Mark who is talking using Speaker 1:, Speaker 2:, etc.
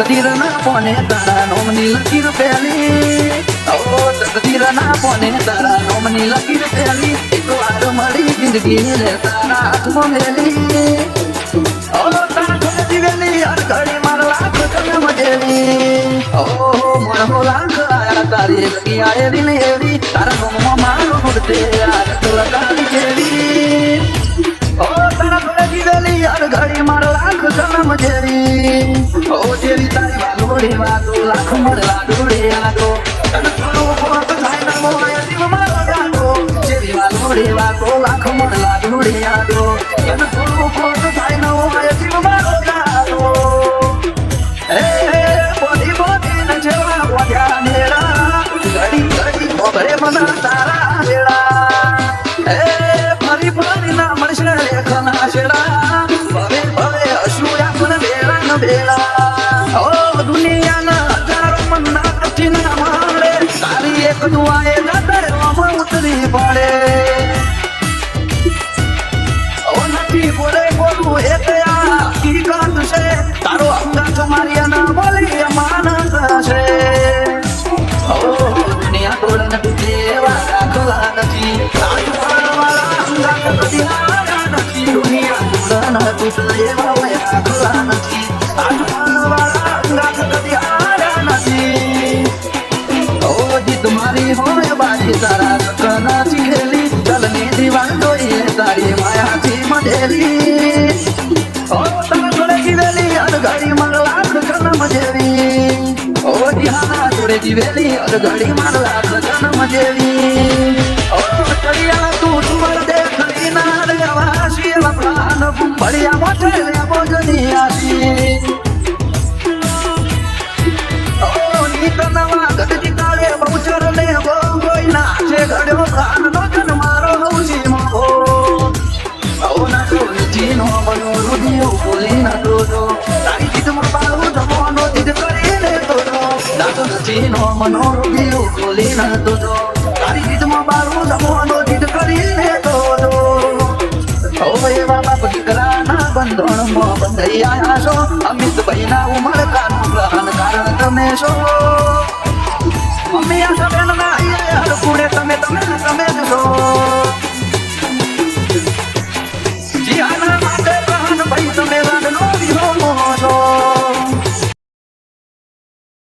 Speaker 1: તકદીરના પોને તારા નોમની લકીર પહેલી તકદીરના પોને તારા નોમની લકીર પહેલી એક વાર મળી જિંદગી લે તારા હાથમાં મેલી તારા ઘરે જીવેલી હર ઘડી મારો લાખ તને મજેલી મોણો લાખ આયા તારી લગી આયેલી ને એવી તારા નોમમાં મારો મુર્તે આરત લગાવી જેવી તારા ઘરે જીવેલી હર ઘડી મારો લાખ તને મજેલી જેવી તારી વાલોડી વાતો લાખ મળવા ડોળે આદો તને થોડો પોત થાય ના મોય જીવ મારો ગાતો જેવી વાલોડી વાતો લાખ મળવા ડોળે આદો તને થોડો પોત થાય ના મોય જીવ મારો ગાતો બોધી બોધી ન જેવા વાગ્યા નેરા ઘડી ઘડી મોગરે મના તારા વેળા ફરી ફરી ના મળશે લેખના શેડા ભવે ભવે હસુયા પણ બેડા ન બેડા દુનિયાના હજારો મનના કઠિના મારે તારી એક દુઆએ ગાતરમાં ઉતરી પડે નથી બોલે બોલું એ કયા હકીકત છે તારો અંગાત મારી ના બોલી માનસ છે દુનિયા તોડ નથી દેવા રાખવા નથી વાળા અંગાત કદી હારા નથી દુનિયા તોડ નથી દેવા રાખવા નથી વાળા અંગાત કદી હારા નથી तुम्हारी होए बाजी तारा सकना चिखेली चलनी दीवानो ये तारी माया थी मजेली तारा थोड़े जीवेली हर घड़ी मंगला कन मजेली दिहाना थोड़े जीवेली हर घड़ी मंगला कन मजेली चलिया तू तुमर देख ना वासी प्राण बढ़िया मोटे भोजनी आसी नवा गति काले बहुचर ने गोई नाचे घड़ो प्राण नो जन मारो हौसी मो ना तो जीनो बनो रुदियो बोली ना तो तारी जिद मबालू जमोनो जिद करे ने तो ना तो जीनो मनो रुदियो बोली ना तो तारी जिद मबालू जमोनो जिद करे ने तो ये बाबा पकड़ा ना बंधन मो बंधैया आशो अमित बहिना उमर कानू ग्रहण कारण तमे शो मम्मी आ सबे ना हर कूड़े तमे तमे तमे जो